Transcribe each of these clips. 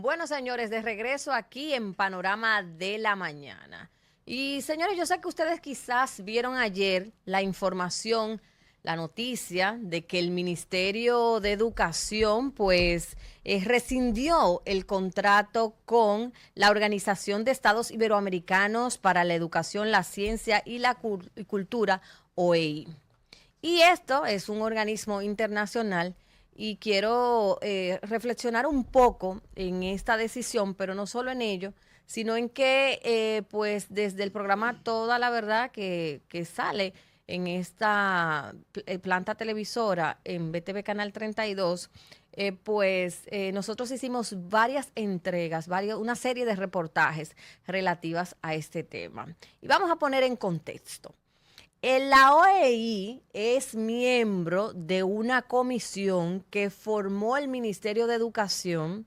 Bueno, señores, de regreso aquí en Panorama de la Mañana. Y señores, yo sé que ustedes quizás vieron ayer la información, la noticia de que el Ministerio de Educación pues rescindió el contrato con la Organización de Estados Iberoamericanos para la Educación, la Ciencia y la Cultura, OEI. Y esto es un organismo internacional y quiero reflexionar un poco en esta decisión, pero no solo en ello, sino en que pues desde el programa Toda la Verdad que sale en esta planta televisora en BTV Canal 32, nosotros hicimos varias entregas, una serie de reportajes relativas a este tema. Y vamos a poner en contexto. La OEI es miembro de una comisión que formó el Ministerio de Educación,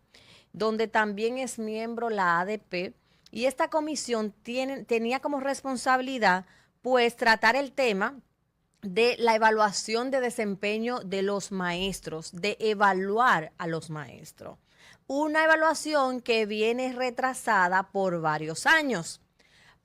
donde también es miembro la ADP, y esta comisión tenía como responsabilidad pues tratar el tema de la evaluación de desempeño de los maestros, de evaluar a los maestros. Una evaluación que viene retrasada por varios años.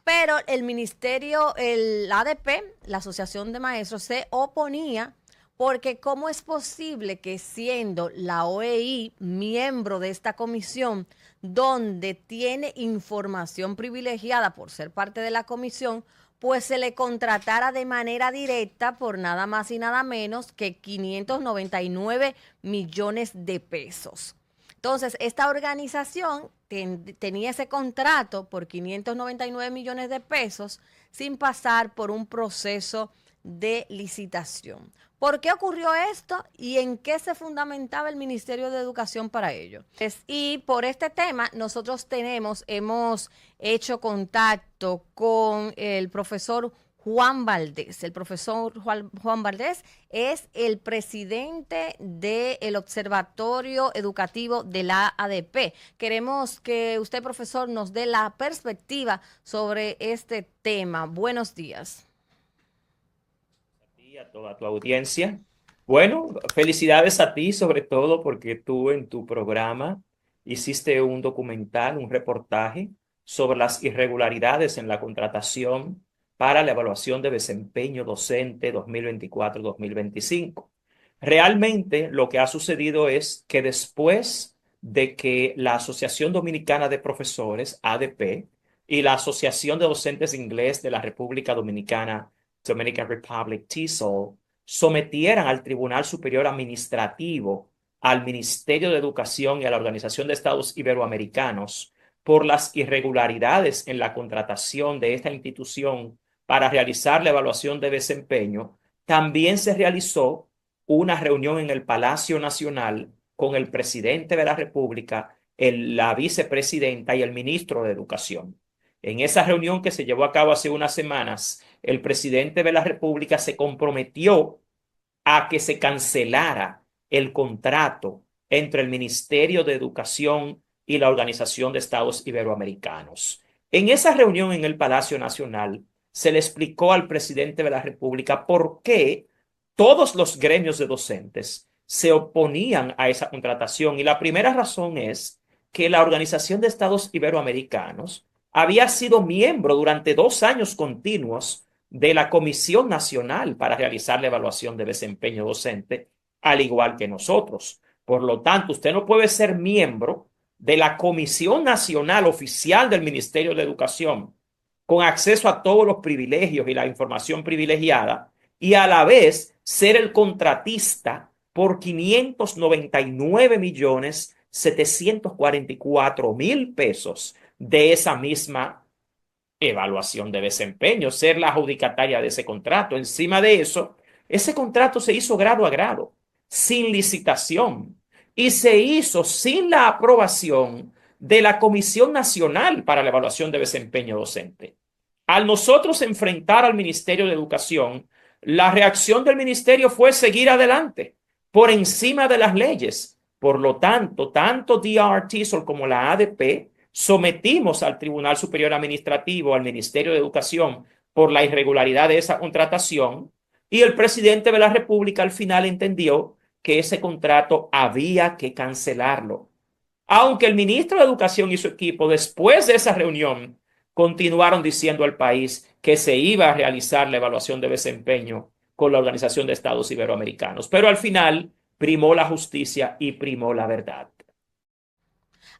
Pero el ministerio, el ADP, la Asociación de Maestros, se oponía porque cómo es posible que siendo la OEI miembro de esta comisión, donde tiene información privilegiada por ser parte de la comisión, pues se le contratara de manera directa por nada más y nada menos que 599 millones de pesos. Entonces, esta organización tenía ese contrato por 599 millones de pesos sin pasar por un proceso de licitación. ¿Por qué ocurrió esto y en qué se fundamentaba el Ministerio de Educación para ello? Y por este tema nosotros hemos hecho contacto con el profesor Juan Valdés. El profesor Juan Valdés es el presidente del Observatorio Educativo de la ADP. Queremos que usted, profesor, nos dé la perspectiva sobre este tema. Buenos días. Y a toda tu audiencia. Bueno, felicidades a ti sobre todo porque tú en tu programa hiciste un documental, un reportaje sobre las irregularidades en la contratación para la evaluación de desempeño docente 2024-2025. Realmente lo que ha sucedido es que después de que la Asociación Dominicana de Profesores, ADP, y la Asociación de Docentes de Inglés de la República Dominicana, Dominican Republic, TESOL, sometieran al Tribunal Superior Administrativo, al Ministerio de Educación y a la Organización de Estados Iberoamericanos por las irregularidades en la contratación de esta institución para realizar la evaluación de desempeño, también se realizó una reunión en el Palacio Nacional con el presidente de la República, la vicepresidenta y el ministro de Educación. En esa reunión que se llevó a cabo hace unas semanas, el presidente de la República se comprometió a que se cancelara el contrato entre el Ministerio de Educación y la Organización de Estados Iberoamericanos. En esa reunión en el Palacio Nacional se le explicó al presidente de la República por qué todos los gremios de docentes se oponían a esa contratación. Y la primera razón es que la Organización de Estados Iberoamericanos había sido miembro durante 2 años continuos de la Comisión Nacional para realizar la evaluación de desempeño docente, al igual que nosotros. Por lo tanto, usted no puede ser miembro de la Comisión Nacional Oficial del Ministerio de Educación, con acceso a todos los privilegios y la información privilegiada, y a la vez ser el contratista por 599.744.000 pesos de esa misma evaluación de desempeño, ser la adjudicataria de ese contrato. Encima de eso, ese contrato se hizo grado a grado, sin licitación, y se hizo sin la aprobación de la Comisión Nacional para la Evaluación de Desempeño Docente. Al nosotros enfrentar al Ministerio de Educación, la reacción del ministerio fue seguir adelante por encima de las leyes. Por lo tanto, tanto DR-TESOL como la ADP sometimos al Tribunal Superior Administrativo, al Ministerio de Educación, por la irregularidad de esa contratación, y el presidente de la República al final entendió que ese contrato había que cancelarlo. Aunque el ministro de Educación y su equipo, después de esa reunión, continuaron diciendo al país que se iba a realizar la evaluación de desempeño con la Organización de Estados Iberoamericanos. Pero al final primó la justicia y primó la verdad.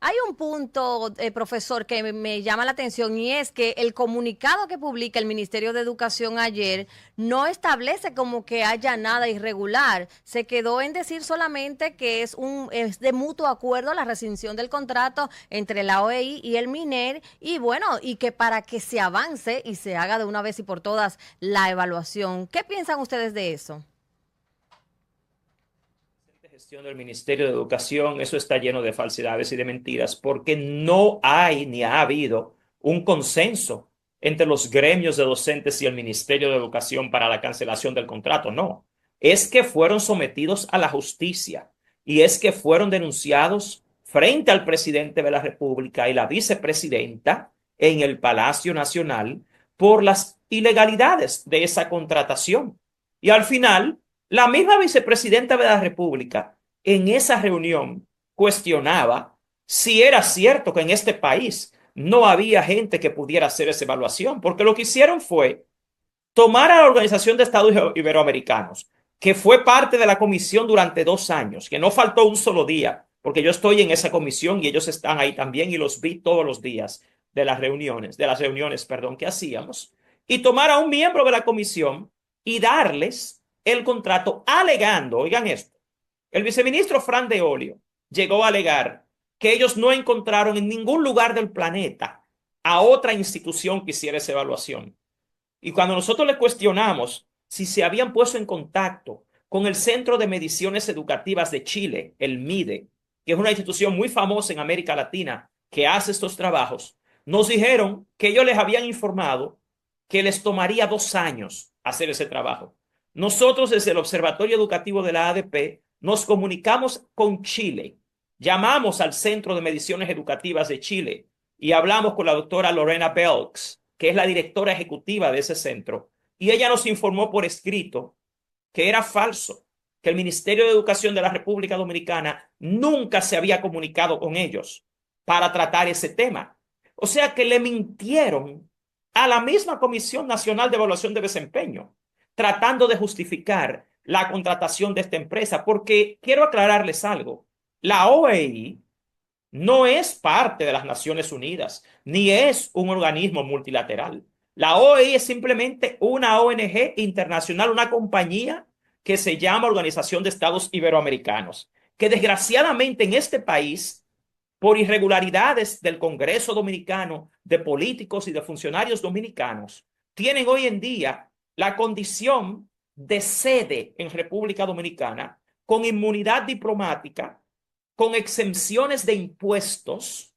Hay un punto, profesor, que me llama la atención y es que el comunicado que publica el Ministerio de Educación ayer no establece como que haya nada irregular. Se quedó en decir solamente que es de mutuo acuerdo la rescisión del contrato entre la OEI y el MINER y bueno, y que para que se avance y se haga de una vez y por todas la evaluación. ¿Qué piensan ustedes de eso? Gestión del Ministerio de Educación, eso está lleno de falsedades y de mentiras, porque no hay ni ha habido un consenso entre los gremios de docentes y el Ministerio de Educación para la cancelación del contrato. No, es que fueron sometidos a la justicia y es que fueron denunciados frente al presidente de la República y la vicepresidenta en el Palacio Nacional por las ilegalidades de esa contratación. Y al final la misma vicepresidenta de la República en esa reunión cuestionaba si era cierto que en este país no había gente que pudiera hacer esa evaluación, porque lo que hicieron fue tomar a la Organización de Estados Iberoamericanos, que fue parte de la comisión durante 2 años, que no faltó un solo día, porque yo estoy en esa comisión y ellos están ahí también y los vi todos los días de las reuniones, perdón, que hacíamos, y tomar a un miembro de la comisión y darles el contrato alegando, oigan esto, el viceministro Fran de Olio llegó a alegar que ellos no encontraron en ningún lugar del planeta a otra institución que hiciera esa evaluación. Y cuando nosotros le cuestionamos si se habían puesto en contacto con el Centro de Mediciones Educativas de Chile, el MIDE, que es una institución muy famosa en América Latina que hace estos trabajos, nos dijeron que ellos les habían informado que les tomaría 2 años hacer ese trabajo. Nosotros desde el Observatorio Educativo de la ADP nos comunicamos con Chile, llamamos al Centro de Mediciones Educativas de Chile y hablamos con la doctora Lorena Belks, que es la directora ejecutiva de ese centro, y ella nos informó por escrito que era falso, que el Ministerio de Educación de la República Dominicana nunca se había comunicado con ellos para tratar ese tema. O sea que le mintieron a la misma Comisión Nacional de Evaluación de Desempeño, tratando de justificar la contratación de esta empresa, porque quiero aclararles algo, la OEI no es parte de las Naciones Unidas, ni es un organismo multilateral. La OEI es simplemente una ONG internacional, una compañía que se llama Organización de Estados Iberoamericanos, que desgraciadamente en este país, por irregularidades del Congreso Dominicano, de políticos y de funcionarios dominicanos, tienen hoy en día la condición de sede en República Dominicana con inmunidad diplomática, con exenciones de impuestos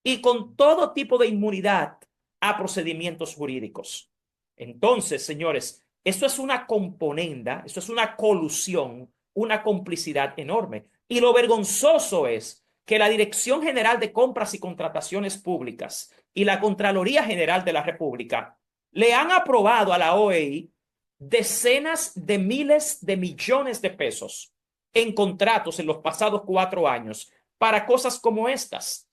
y con todo tipo de inmunidad a procedimientos jurídicos. Entonces, señores, esto es una componenda, esto es una colusión, una complicidad enorme. Y lo vergonzoso es que la Dirección General de Compras y Contrataciones Públicas y la Contraloría General de la República le han aprobado a la OEI decenas de miles de millones de pesos en contratos en los pasados 4 años para cosas como estas,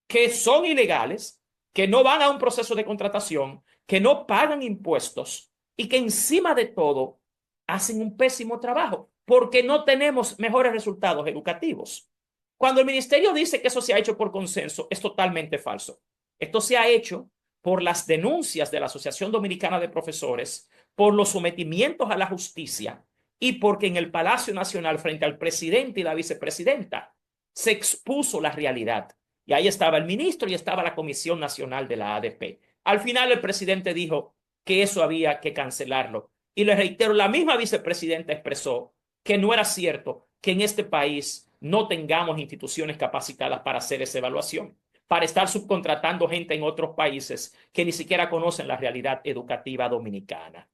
que son ilegales, que no van a un proceso de contratación, que no pagan impuestos y que encima de todo hacen un pésimo trabajo porque no tenemos mejores resultados educativos. Cuando el ministerio dice que eso se ha hecho por consenso, es totalmente falso. Esto se ha hecho por las denuncias de la Asociación Dominicana de Profesores, por los sometimientos a la justicia y porque en el Palacio Nacional, frente al presidente y la vicepresidenta, se expuso la realidad. Y ahí estaba el ministro y estaba la Comisión Nacional de la ADP. Al final el presidente dijo que eso había que cancelarlo. Y le reitero, la misma vicepresidenta expresó que no era cierto que en este país no tengamos instituciones capacitadas para hacer esa evaluación, para estar subcontratando gente en otros países que ni siquiera conocen la realidad educativa dominicana.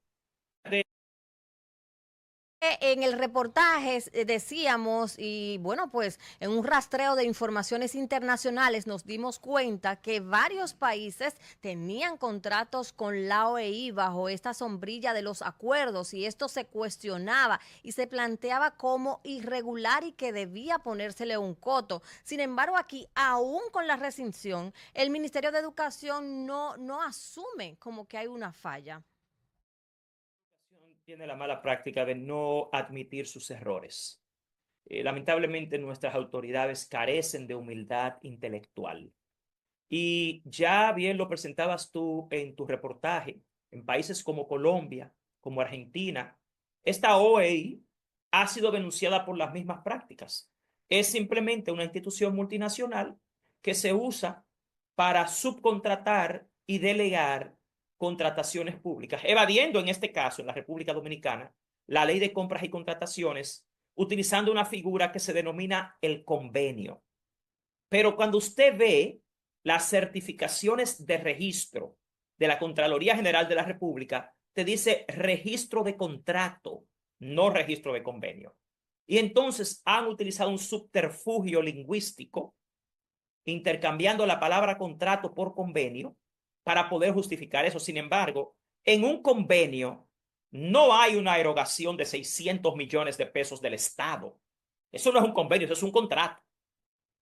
En el reportaje decíamos, y bueno, pues en un rastreo de informaciones internacionales nos dimos cuenta que varios países tenían contratos con la OEI bajo esta sombrilla de los acuerdos y esto se cuestionaba y se planteaba como irregular y que debía ponérsele un coto. Sin embargo, aquí, aún con la rescisión, el Ministerio de Educación no asume como que hay una falla. Tiene la mala práctica de no admitir sus errores. Lamentablemente nuestras autoridades carecen de humildad intelectual. Y ya bien lo presentabas tú en tu reportaje, en países como Colombia, como Argentina, esta OEI ha sido denunciada por las mismas prácticas. Es simplemente una institución multinacional que se usa para subcontratar y delegar contrataciones públicas, evadiendo en este caso, en la República Dominicana, la ley de compras y contrataciones, utilizando una figura que se denomina el convenio. Pero cuando usted ve las certificaciones de registro de la Contraloría General de la República, te dice registro de contrato, no registro de convenio. Y entonces han utilizado un subterfugio lingüístico, intercambiando la palabra contrato por convenio, para poder justificar eso. Sin embargo, en un convenio no hay una erogación de 600 millones de pesos del Estado. Eso no es un convenio, eso es un contrato.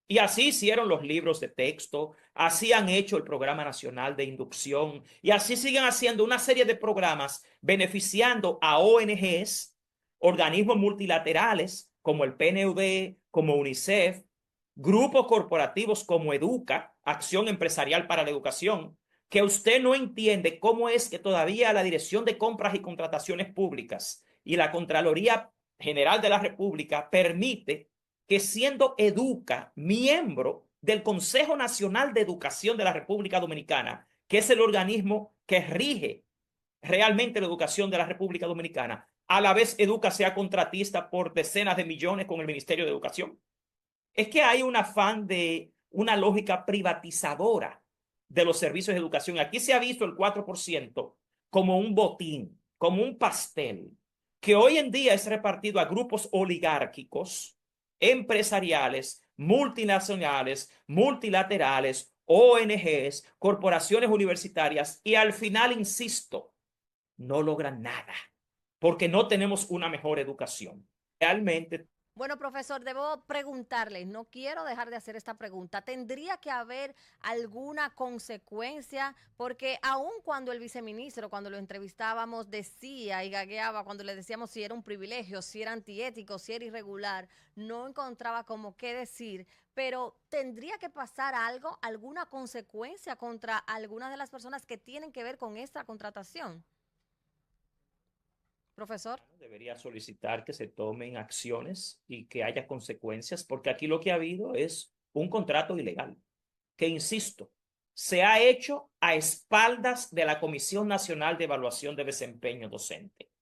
Y así hicieron los libros de texto, así han hecho el Programa Nacional de Inducción y así siguen haciendo una serie de programas beneficiando a ONGs, organismos multilaterales como el PNUD, como UNICEF, grupos corporativos como Educa, Acción Empresarial para la Educación, que usted no entiende cómo es que todavía la Dirección de Compras y Contrataciones Públicas y la Contraloría General de la República permite que siendo Educa miembro del Consejo Nacional de Educación de la República Dominicana, que es el organismo que rige realmente la educación de la República Dominicana, a la vez Educa sea contratista por decenas de millones con el Ministerio de Educación. Es que hay un afán de una lógica privatizadora de los servicios de educación. Aquí se ha visto el 4% como un botín, como un pastel, que hoy en día es repartido a grupos oligárquicos, empresariales, multinacionales, multilaterales, ONGs, corporaciones universitarias, y al final, insisto, no logran nada, porque no tenemos una mejor educación. Realmente. Bueno, profesor, debo preguntarle, no quiero dejar de hacer esta pregunta. ¿Tendría que haber alguna consecuencia? Porque aun cuando el viceministro, cuando lo entrevistábamos, decía y gagueaba, cuando le decíamos si era un privilegio, si era antiético, si era irregular, no encontraba como qué decir. Pero ¿tendría que pasar algo, alguna consecuencia contra algunas de las personas que tienen que ver con esta contratación? Profesor. Debería solicitar que se tomen acciones y que haya consecuencias, porque aquí lo que ha habido es un contrato ilegal, que insisto, se ha hecho a espaldas de la Comisión Nacional de Evaluación de Desempeño Docente.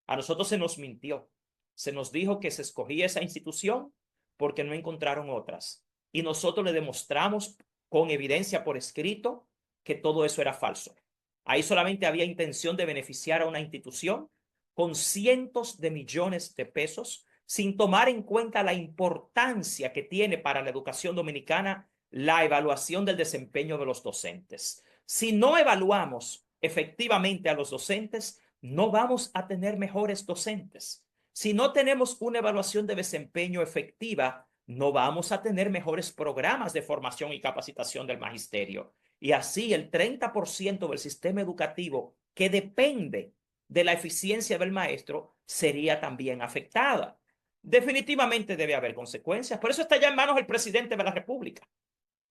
A nosotros se nos mintió, se nos dijo que se escogía esa institución porque no encontraron otras. Y nosotros le demostramos con evidencia por escrito que todo eso era falso. Ahí solamente había intención de beneficiar a una institución con cientos de millones de pesos, sin tomar en cuenta la importancia que tiene para la educación dominicana la evaluación del desempeño de los docentes. Si no evaluamos efectivamente a los docentes, no vamos a tener mejores docentes. Si no tenemos una evaluación de desempeño efectiva, no vamos a tener mejores programas de formación y capacitación del magisterio. Y así el 30% del sistema educativo que depende de la eficiencia del maestro sería también afectada. Definitivamente debe haber consecuencias. Por eso está ya en manos del presidente de la República.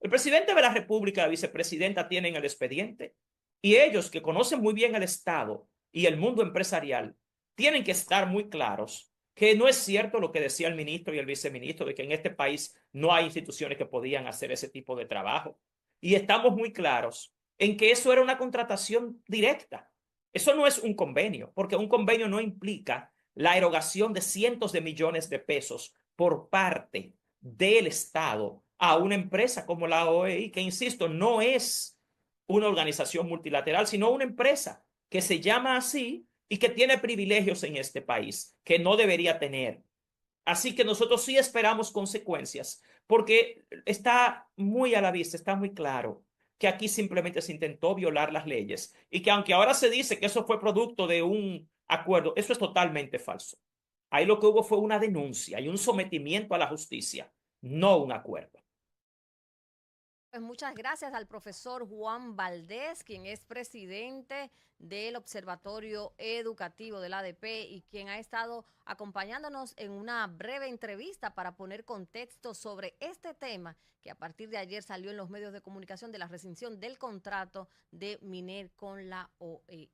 El presidente de la República y la vicepresidenta tienen el expediente y ellos, que conocen muy bien el Estado y el mundo empresarial, tienen que estar muy claros que no es cierto lo que decía el ministro y el viceministro de que en este país no hay instituciones que podían hacer ese tipo de trabajo. Y estamos muy claros en que eso era una contratación directa. Eso no es un convenio, porque un convenio no implica la erogación de cientos de millones de pesos por parte del Estado a una empresa como la OEI, que insisto, no es una organización multilateral, sino una empresa que se llama así y que tiene privilegios en este país que no debería tener. Así que nosotros sí esperamos consecuencias, porque está muy a la vista, está muy claro que aquí simplemente se intentó violar las leyes y que aunque ahora se dice que eso fue producto de un acuerdo, eso es totalmente falso. Ahí lo que hubo fue una denuncia y un sometimiento a la justicia, no un acuerdo. Pues muchas gracias al profesor Juan Valdés, quien es presidente del Observatorio Educativo del ADP y quien ha estado acompañándonos en una breve entrevista para poner contexto sobre este tema que a partir de ayer salió en los medios de comunicación de la rescisión del contrato de Miner con la OEI.